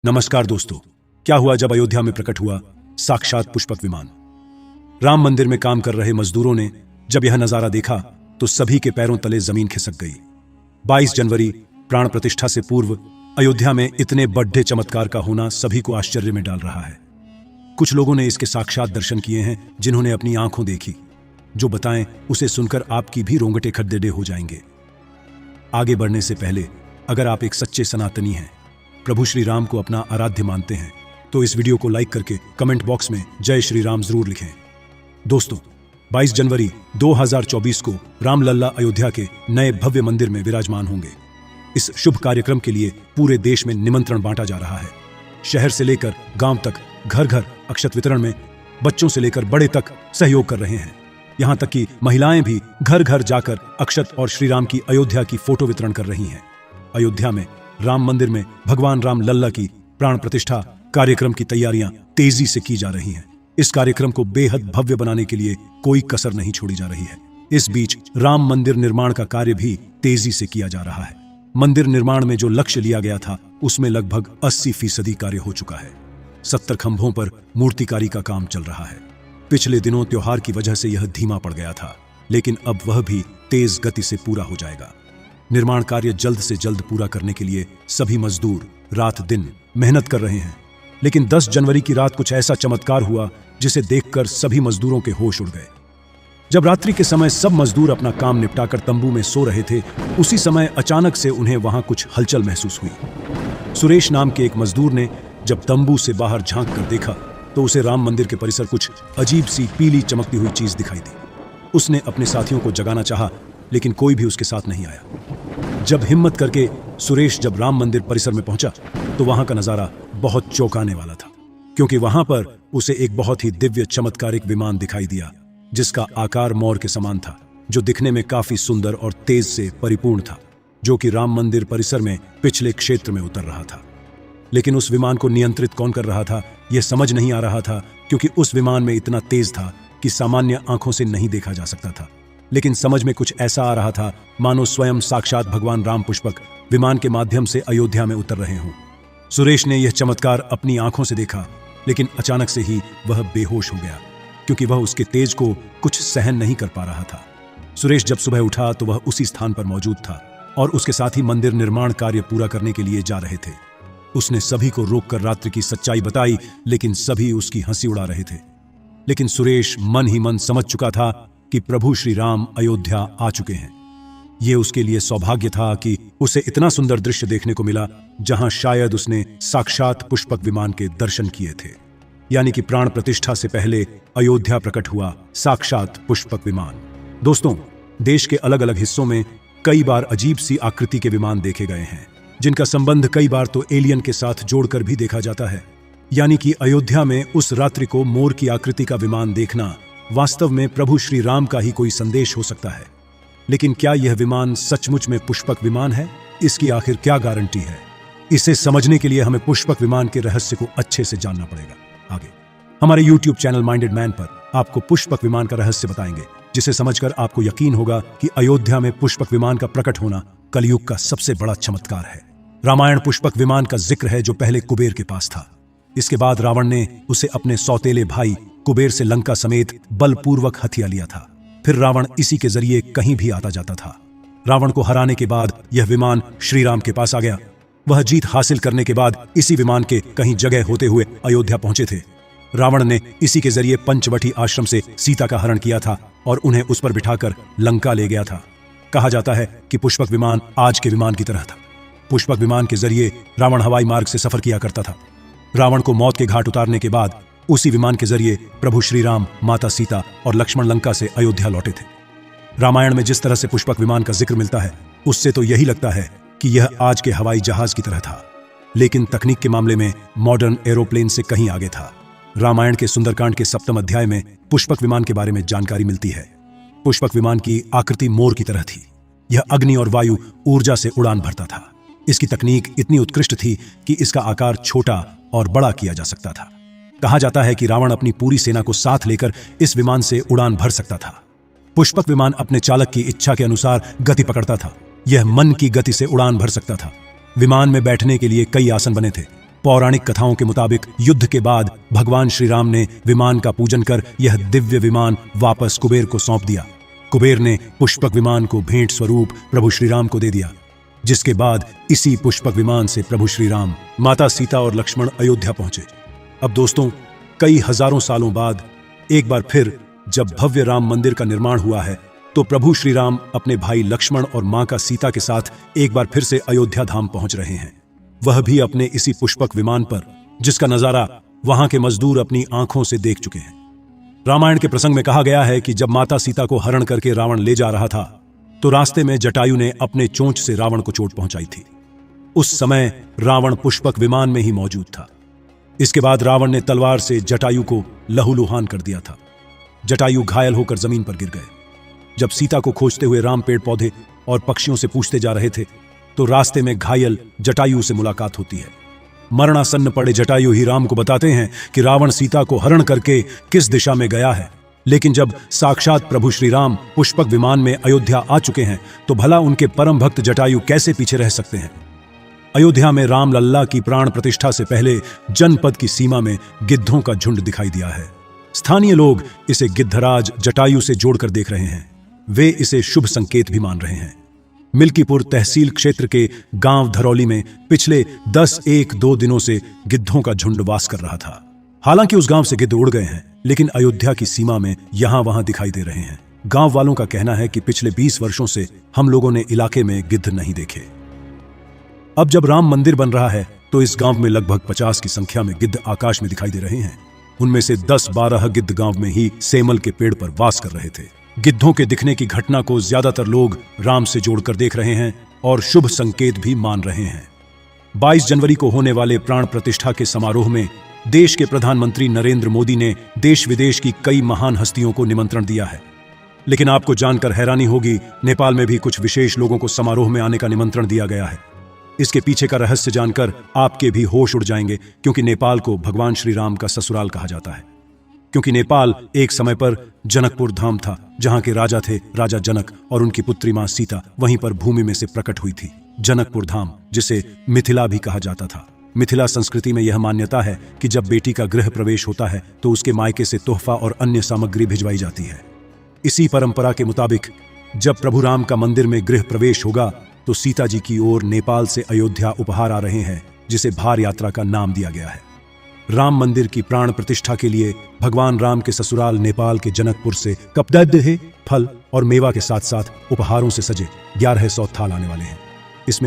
नमस्कार दोस्तों। क्या हुआ जब अयोध्या में प्रकट हुआ साक्षात पुष्पक विमान। राम मंदिर में काम कर रहे मजदूरों ने जब यह नजारा देखा तो सभी के पैरों तले जमीन खिसक गई। 22 जनवरी प्राण प्रतिष्ठा से पूर्व अयोध्या में इतने बड़े चमत्कार का होना सभी को आश्चर्य में डाल रहा है। कुछ लोगों ने इसके साक्षात दर्शन किए हैं, जिन्होंने अपनी आंखों देखी। जो बताएं उसे सुनकर आपकी भी रोंगटे खड़ेडे हो जाएंगे। आगे बढ़ने से पहले अगर आप एक सच्चे सनातनी हैं, प्रभु श्री राम को अपना आराध्य मानते हैं, तो इस वीडियो को लाइक करके कमेंट बॉक्स में जय श्री राम जरूर लिखें। दोस्तों, 22 जनवरी 2024 को रामलल्ला अयोध्या के नए भव्य मंदिर में विराजमान होंगे। इस शुभ कार्यक्रम के लिए पूरे देश में निमंत्रण बांटा जा रहा है। शहर से लेकर गांव तक घर घर अक्षत वितरण में बच्चों से लेकर बड़े तक सहयोग कर रहे हैं। यहां तक कि महिलाएं भी घर घर जाकर अक्षत और श्री राम की अयोध्या की फोटो वितरण कर रही हैं। अयोध्या में राम मंदिर में भगवान राम लल्ला की प्राण प्रतिष्ठा कार्यक्रम की तैयारियां तेजी से की जा रही हैं। इस कार्यक्रम को बेहद भव्य बनाने के लिए कोई कसर नहीं छोड़ी जा रही है। इस बीच राम मंदिर निर्माण का कार्य भी तेजी से किया जा रहा है। मंदिर निर्माण में जो लक्ष्य लिया गया था उसमें लगभग 80% कार्य हो चुका है। 70 खंभों पर मूर्तिकारी का काम चल रहा है। पिछले दिनों त्योहार की वजह से यह धीमा पड़ गया था, लेकिन अब वह भी तेज गति से पूरा हो जाएगा। निर्माण कार्य जल्द से जल्द पूरा करने के लिए सभी मजदूर रात दिन मेहनत कर रहे हैं। लेकिन 10 जनवरी की रात कुछ ऐसा चमत्कार हुआ जिसे देखकर सभी मजदूरों के होश उड़ गए। जब रात्रि के समय सब मजदूर अपना काम निपटाकर तंबू में सो रहे थे, उसी समय अचानक से उन्हें वहां कुछ हलचल महसूस हुई। सुरेश नाम के एक मजदूर ने जब तंबू से बाहर झांक कर देखा तो उसे राम मंदिर के परिसर कुछ अजीब सी पीली चमकती हुई चीज दिखाई दी। उसने अपने साथियों को जगाना चाहा, लेकिन कोई भी उसके साथ नहीं आया। जब हिम्मत करके सुरेश जब राम मंदिर परिसर में पहुंचा तो वहां का नजारा बहुत चौंकाने वाला था, क्योंकि वहां पर उसे एक बहुत ही दिव्य चमत्कारिक विमान दिखाई दिया, जिसका आकार मोर के समान था, जो दिखने में काफी सुंदर और तेज से परिपूर्ण था, जो कि राम मंदिर परिसर में पिछले क्षेत्र में उतर रहा था। लेकिन उस विमान को नियंत्रित कौन कर रहा था यह समझ नहीं आ रहा था, क्योंकि उस विमान में इतना तेज था कि सामान्य आंखों से नहीं देखा जा सकता था। लेकिन समझ में कुछ ऐसा आ रहा था मानो स्वयं साक्षात भगवान राम पुष्पक विमान के माध्यम से अयोध्या में उतर रहे हों। सुरेश ने यह चमत्कार अपनी आंखों से देखा, लेकिन अचानक से ही वह बेहोश हो गया, क्योंकि वह उसके तेज को कुछ सहन नहीं कर पा रहा था। सुरेश जब सुबह उठा तो वह उसी स्थान पर मौजूद था और उसके साथ ही मंदिर निर्माण कार्य पूरा करने के लिए जा रहे थे। उसने सभी को रोककर रात्रि की सच्चाई बताई, लेकिन सभी उसकी हंसी उड़ा रहे थे। लेकिन सुरेश मन ही मन समझ चुका था कि प्रभु श्री राम अयोध्या आ चुके हैं। यह उसके लिए सौभाग्य था कि उसे इतना सुंदर दृश्य देखने को मिला, जहां शायद उसने साक्षात पुष्पक विमान के दर्शन किए थे। यानी कि प्राण प्रतिष्ठा से पहले अयोध्या प्रकट हुआ साक्षात पुष्पक विमान। दोस्तों, देश के अलग अलग हिस्सों में कई बार अजीब सी आकृति के विमान देखे गए हैं, जिनका संबंध कई बार तो एलियन के साथ जोड़कर भी देखा जाता है। यानी कि अयोध्या में उस रात्रि को मोर की आकृति का विमान देखना वास्तव में प्रभु श्री राम का ही कोई संदेश हो सकता है। लेकिन क्या यह विमान सचमुच में पुष्पक विमान है? इसकी आखिर क्या गारंटी है? इसे समझने के लिए हमें पुष्पक विमान के रहस्य को अच्छे से जानना पड़ेगा। आगे हमारे YouTube चैनल माइंडेड मैन पर आपको पुष्पक विमान का रहस्य बताएंगे, जिसे समझकर आपको यकीन होगा कि अयोध्या में पुष्पक विमान का प्रकट होना कलयुग का सबसे बड़ा चमत्कार है। रामायण पुष्पक विमान का जिक्र है, जो पहले कुबेर के पास था। इसके बाद रावण ने उसे अपने सौतेले भाई कुबेर से लंका समेत बलपूर्वक हथिया लिया था। फिर रावण इसी के जरिए कहीं भी आता जाता था। रावण को हराने के बाद यह विमान श्री राम के पास आ गया। वह जीत हासिल करने के बाद इसी विमान के कहीं जगह होते हुए अयोध्या पहुंचे थे। रावण ने इसी के जरिए पंचवटी आश्रम से सीता का हरण किया था और उन्हें उस पर बिठाकर लंका ले गया था। कहा जाता है कि पुष्पक विमान आज के विमान की तरह था। पुष्पक विमान के जरिए रावण हवाई मार्ग से सफर किया करता था। रावण को मौत के घाट उतारने के बाद उसी विमान के जरिए प्रभु श्री राम, माता सीता और लक्ष्मण लंका से अयोध्या लौटे थे। रामायण में जिस तरह से पुष्पक विमान का जिक्र मिलता है, उससे तो यही लगता है कि यह आज के हवाई जहाज की तरह था, लेकिन तकनीक के मामले में मॉडर्न एरोप्लेन से कहीं आगे था। रामायण के सुंदरकांड के 7वें अध्याय में पुष्पक विमान के बारे में जानकारी मिलती है। पुष्पक विमान की आकृति मोर की तरह थी। यह अग्नि और वायु ऊर्जा से उड़ान भरता था। इसकी तकनीक इतनी उत्कृष्ट थी कि इसका आकार छोटा और बड़ा किया जा सकता था। कहा जाता है कि रावण अपनी पूरी सेना को साथ लेकर इस विमान से उड़ान भर सकता था। पुष्पक विमान अपने चालक की इच्छा के अनुसार गति पकड़ता था। यह मन की गति से उड़ान भर सकता था। विमान में बैठने के लिए कई आसन बने थे। पौराणिक कथाओं के मुताबिक युद्ध के बाद भगवान श्री राम ने विमान का पूजन कर यह दिव्य विमान वापस कुबेर को सौंप दिया। कुबेर ने पुष्पक विमान को भेंट स्वरूप प्रभु श्री राम को दे दिया, जिसके बाद इसी पुष्पक विमान से प्रभु श्री राम, माता सीता और लक्ष्मण अयोध्या पहुंचे। अब दोस्तों, कई हजारों सालों बाद एक बार फिर जब भव्य राम मंदिर का निर्माण हुआ है, तो प्रभु श्री राम अपने भाई लक्ष्मण और मां का सीता के साथ एक बार फिर से अयोध्या धाम पहुंच रहे हैं, वह भी अपने इसी पुष्पक विमान पर, जिसका नजारा वहां के मजदूर अपनी आंखों से देख चुके हैं। रामायण के प्रसंग में कहा गया है कि जब माता सीता को हरण करके रावण ले जा रहा था, तो रास्ते में जटायु ने अपने चोंच से रावण को चोट पहुंचाई थी। उस समय रावण पुष्पक विमान में ही मौजूद था। इसके बाद रावण ने तलवार से जटायु को लहूलुहान कर दिया था। जटायु घायल होकर जमीन पर गिर गए। जब सीता को खोजते हुए राम पेड़ पौधे और पक्षियों से पूछते जा रहे थे, तो रास्ते में घायल जटायु से मुलाकात होती है। मरणासन्न पड़े जटायु ही राम को बताते हैं कि रावण सीता को हरण करके किस दिशा में गया है। लेकिन जब साक्षात प्रभु श्री राम पुष्पक विमान में अयोध्या आ चुके हैं, तो भला उनके परम भक्त जटायु कैसे पीछे रह सकते हैं। अयोध्या में राम लल्ला की प्राण प्रतिष्ठा से पहले जनपद की सीमा में गिद्धों का झुंड दिखाई दिया है। स्थानीय लोग इसे गिद्धराज जटायु से जोड़कर देख रहे हैं। वे इसे शुभ संकेत भी मान रहे हैं। मिल्कीपुर तहसील क्षेत्र के गांव धरौली में पिछले 10-1-2 दिनों से गिद्धों का झुंड वास कर रहा था। हालांकि उस गांव से गिद्ध उड़ गए हैं, लेकिन अयोध्या की सीमा में यहां वहां दिखाई दे रहे हैं। गांव वालों का कहना है कि पिछले 20 वर्षों से हम लोगों ने इलाके में गिद्ध नहीं देखे। अब जब राम मंदिर बन रहा है, तो इस गांव में लगभग 50 की संख्या में गिद्ध आकाश में दिखाई दे रहे हैं। उनमें से 10-12 गिद्ध गांव में ही सेमल के पेड़ पर वास कर रहे थे। गिद्धों के दिखने की घटना को ज्यादातर लोग राम से जोड़कर देख रहे हैं और शुभ संकेत भी मान रहे हैं। 22 जनवरी को होने वाले प्राण प्रतिष्ठा के समारोह में देश के प्रधानमंत्री नरेंद्र मोदी ने देश विदेश की कई महान हस्तियों को निमंत्रण दिया है। लेकिन आपको जानकर हैरानी होगी, नेपाल में भी कुछ विशेष लोगों को समारोह में आने का निमंत्रण दिया गया है। इसके पीछे का रहस्य जानकर आपके भी होश उड़ जाएंगे, क्योंकि नेपाल को भगवान श्री राम का ससुराल कहा जाता है। क्योंकि नेपाल एक समय पर जनकपुर धाम था, जहां के राजा थे राजा जनक और उनकी पुत्री मां सीता वहीं पर भूमि में से प्रकट हुई थी। जनकपुर धाम, जिसे मिथिला भी कहा जाता था। मिथिला संस्कृति में यह मान्यता है कि जब बेटी का गृह प्रवेश होता है, तो उसके मायके से तोहफा और अन्य सामग्री भिजवाई जाती है। इसी परंपरा के मुताबिक जब प्रभु राम का मंदिर में गृह प्रवेश होगा, तो सीता जी की ओर नेपाल से अयोध्या उपहार आ रहे हैं, जिसे भार यात्रा का नाम दिया गया है। राम मंदिर की प्राण प्रतिष्ठा के लिए भगवान राम के ससुराल नेपाल के जनकपुर से कपदह, फल और मेवा के साथ साथ उपहारों से सजे 1100 थाल आने वाले हैं। इसमें